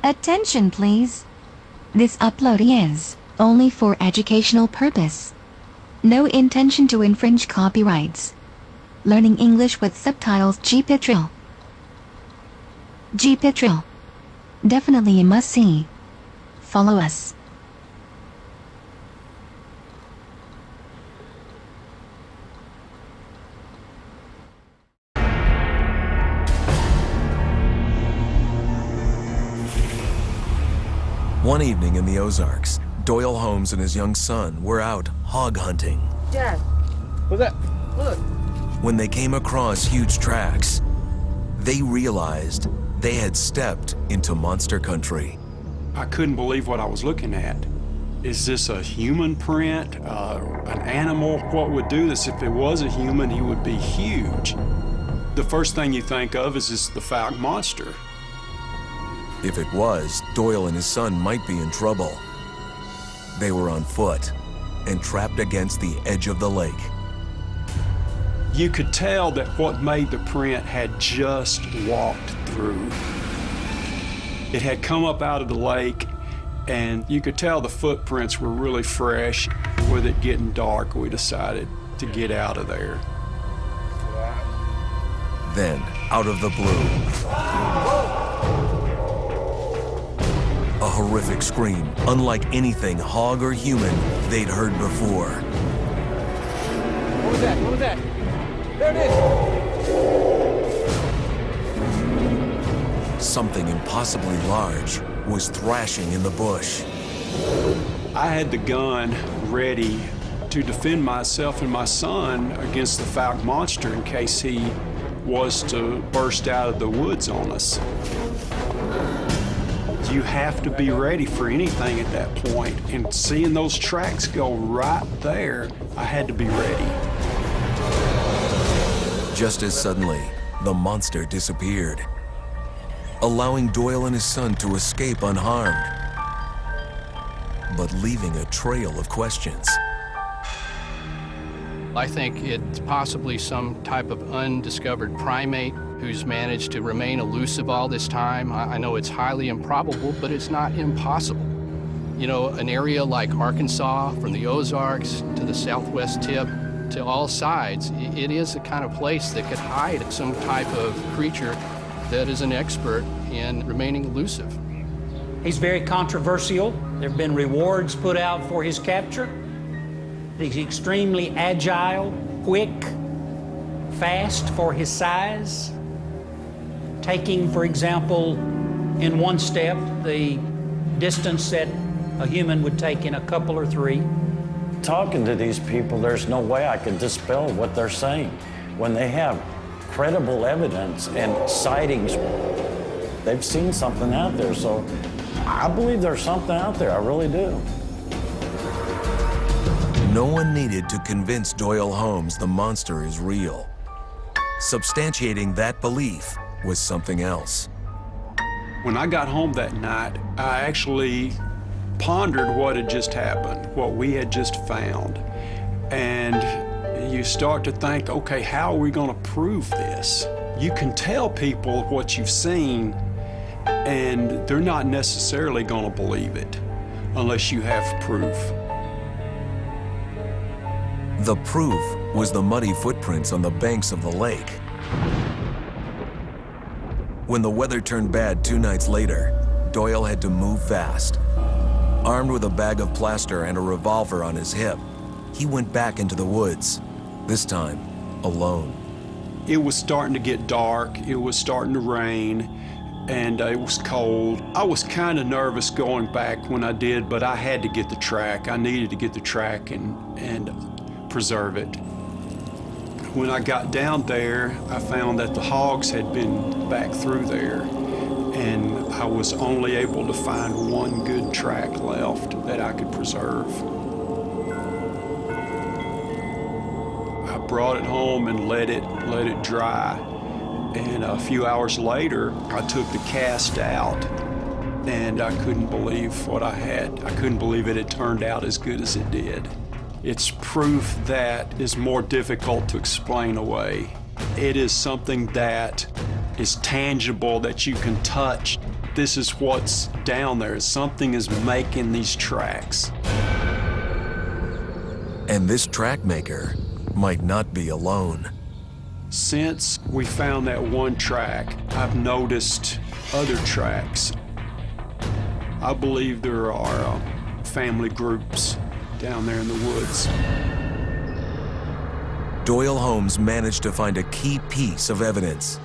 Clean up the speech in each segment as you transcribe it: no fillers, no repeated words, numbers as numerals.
Attention please. This upload is only for educational purpose. No intention to infringe copyrights. Learning English with subtitles. GPITRAL. GPITRAL. Definitely a must-see. Follow us. One evening in the Ozarks, Doyle Holmes and his young son were out hog hunting. Dad, what's that? Look. When they came across huge tracks, they realized they had stepped into monster country. I couldn't believe what I was looking at. Is this a human print, an animal? What would do this? If it was a human, he would be huge. The first thing you think of is the Falk monster. If it was, Doyle and his son might be in trouble. They were on foot and trapped against the edge of the lake. You could tell that what made the print had just walked through. It had come up out of the lake, and you could tell the footprints were really fresh. With it getting dark, we decided to get out of there. Then, out of the blue, a horrific scream, unlike anything hog or human they'd heard before. What was that? What was that? There it is! Something impossibly large was thrashing in the bush. I had the gun ready to defend myself and my son against the Falk monster in case he was to burst out of the woods on us. You have to be ready for anything at that point, and seeing those tracks go right there, I had to be ready. Just as suddenly, the monster disappeared, allowing Doyle and his son to escape unharmed, but leaving a trail of questions. I think it's possibly some type of undiscovered primate who's managed to remain elusive all this time. I know it's highly improbable, but it's not impossible. You know, an area like Arkansas, from the Ozarks to the southwest tip, to all sides, it is the kind of place that could hide some type of creature that is an expert in remaining elusive. He's very controversial. There have been rewards put out for his capture. He's extremely agile, quick, fast for his size. Taking, for example, in one step, the distance that a human would take in a couple or three. Talking to these people, there's no way I could dispel what they're saying. When they have credible evidence and sightings, they've seen something out there. So I believe there's something out there, I really do. No one needed to convince Doyle Holmes the monster is real. Substantiating that belief was something else. When I got home that night, I actually pondered what had just happened, what we had just found. And you start to think, okay, how are we going to prove this? You can tell people what you've seen, and they're not necessarily going to believe it unless you have proof. The proof was the muddy footprints on the banks of the lake. When the weather turned bad 2 nights later, Doyle had to move fast. Armed with a bag of plaster and a revolver on his hip, he went back into the woods, this time alone. It was starting to get dark, it was starting to rain, and it was cold. I was kind of nervous going back when I did, but I had to get the track. I needed to get the track and preserve it. When I got down there, I found that the hogs had been back through there, and I was only able to find one good track left that I could preserve. I brought it home and let it dry, and a few hours later, I took the cast out, and I couldn't believe what I had. I couldn't believe it had turned out as good as it did. It's proof that is more difficult to explain away. It is something that is tangible, that you can touch. This is what's down there. Something is making these tracks. And this track maker might not be alone. Since we found that one track, I've noticed other tracks. I believe there are family groups down there in the woods. Doyle Holmes managed to find a key piece of evidence.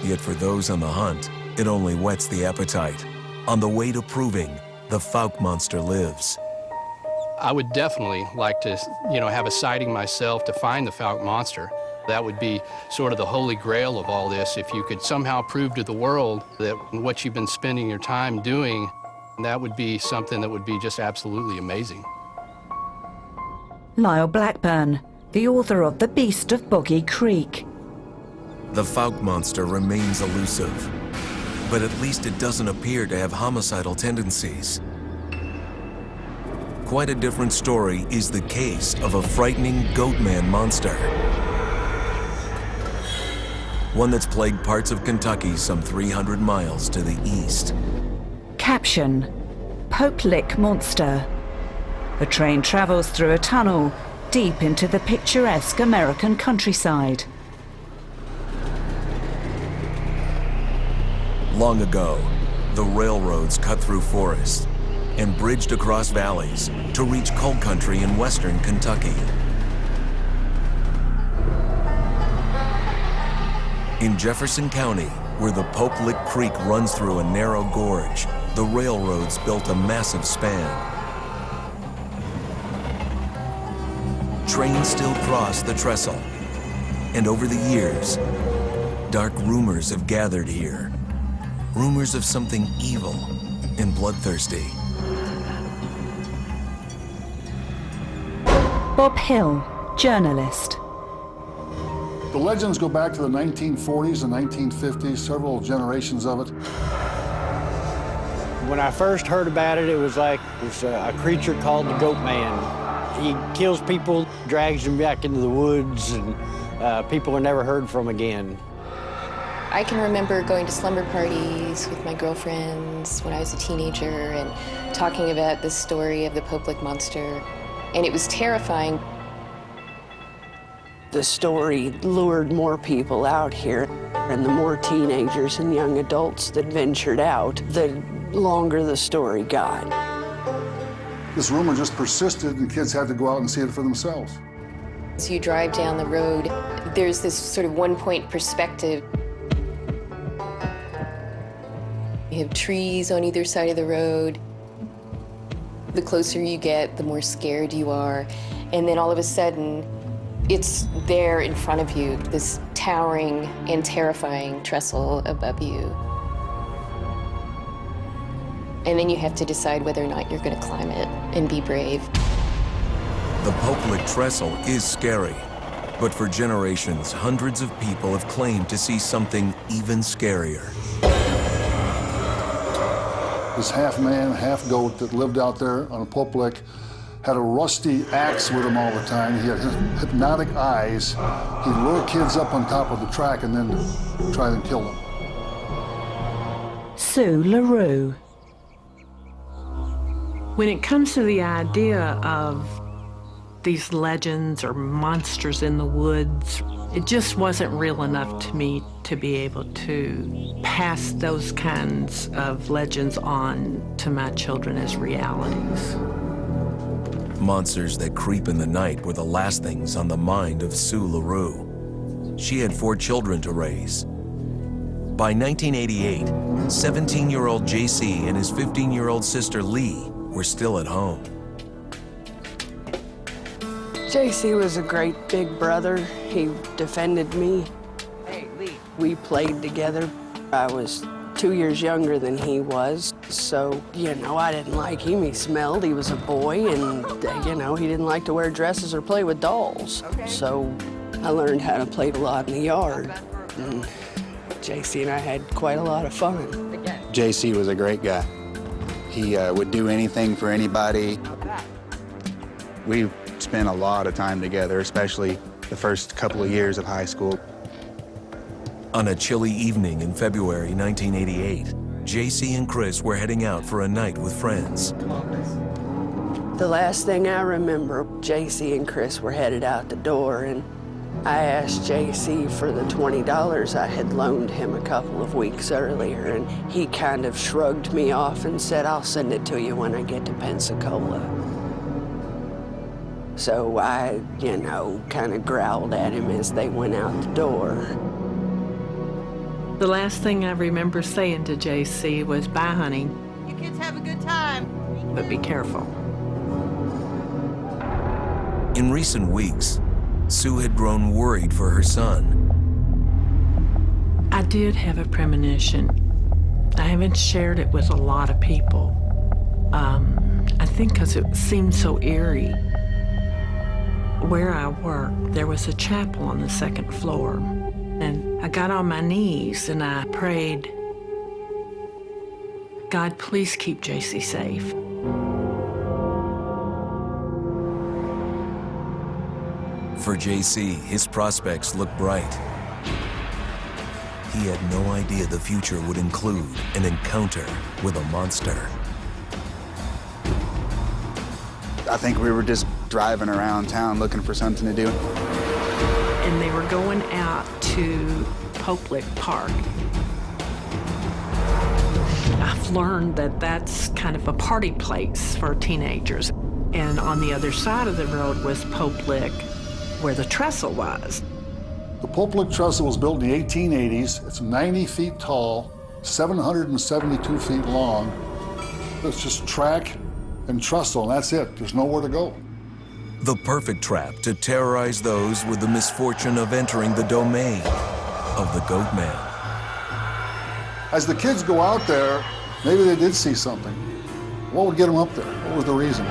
Yet for those on the hunt, it only whets the appetite on the way to proving the Fouke monster lives. I would definitely like to, have a sighting myself to find the Fouke monster. That would be sort of the holy grail of all this. If you could somehow prove to the world that what you've been spending your time doing, that would be something that would be just absolutely amazing. Lyle Blackburn, the author of The Beast of Boggy Creek. The Fouke monster remains elusive, but at least it doesn't appear to have homicidal tendencies. Quite a different story is the case of a frightening goatman monster. One that's plagued parts of Kentucky some 300 miles to the east. Caption: Pope Lick Monster. The train travels through a tunnel deep into the picturesque American countryside. Long ago, the railroads cut through forests and bridged across valleys to reach coal country in western Kentucky. In Jefferson County, where the Pope Lick Creek runs through a narrow gorge, the railroads built a massive span. Trains still cross the trestle, and over the years, dark rumors have gathered here. Rumors of something evil and bloodthirsty. Bob Hill, journalist. The legends go back to the 1940s and 1950s, several generations of it. When I first heard about it, it was like there's a creature called the Goat Man. He kills people, drags them back into the woods, and people are never heard from again. I can remember going to slumber parties with my girlfriends when I was a teenager and talking about the story of the Pope Lick monster, and it was terrifying. The story lured more people out here, and the more teenagers and young adults that ventured out, the longer the story got. This rumor just persisted, and kids had to go out and see it for themselves. As you drive down the road, there's this sort of one-point perspective. You have trees on either side of the road. The closer you get, the more scared you are. And then all of a sudden, it's there in front of you, this towering and terrifying trestle above you. And then you have to decide whether or not you're going to climb it and be brave. The Pope Lick trestle is scary, but for generations, hundreds of people have claimed to see something even scarier. This half-man, half-goat that lived out there on a Pope Lick had a rusty axe with him all the time. He had hypnotic eyes. He'd lure kids up on top of the track and then try and kill them. Sue LaRue. When it comes to the idea of these legends or monsters in the woods, it just wasn't real enough to me to be able to pass those kinds of legends on to my children as realities. Monsters that creep in the night were the last things on the mind of Sue LaRue. She had 4 children to raise. By 1988, 17-year-old JC and his 15-year-old sister Lee were still at home. JC was a great big brother. He defended me. Hey, Lee. We played together. I was 2 years younger than he was, so, I didn't like him. He smelled, he was a boy, and, he didn't like to wear dresses or play with dolls. Okay. So I learned how to play a lot in the yard, and JC and I had quite a lot of fun. JC was a great guy. He would do anything for anybody. We spent a lot of time together, especially the first couple of years of high school. On a chilly evening in February 1988, JC and Chris were heading out for a night with friends. The last thing I remember, JC and Chris were headed out the door, and I asked JC for the $20 I had loaned him a couple of weeks earlier, and he kind of shrugged me off and said, "I'll send it to you when I get to Pensacola." So I, kind of growled at him as they went out the door. The last thing I remember saying to JC was, "Bye, honey, You kids have a good time." but be careful." In recent weeks, Sue had grown worried for her son. I did have a premonition. I haven't shared it with a lot of people. I think because it seemed so eerie. Where I work, there was a chapel on the second floor, and I got on my knees and I prayed, "God, please keep JC safe." For JC, his prospects looked bright. He had no idea the future would include an encounter with a monster. I think we were just driving around town looking for something to do. And they were going out to Pope Lick Park. I've learned that that's kind of a party place for teenagers. And on the other side of the road was Pope Lick, where the trestle was. The Pope Lick Trestle was built in the 1880s. It's 90 feet tall, 772 feet long. It's just track and trestle, and that's it. There's nowhere to go. The perfect trap to terrorize those with the misfortune of entering the domain of the Goat Man. As the kids go out there, maybe they did see something. What would get them up there? What was the reason?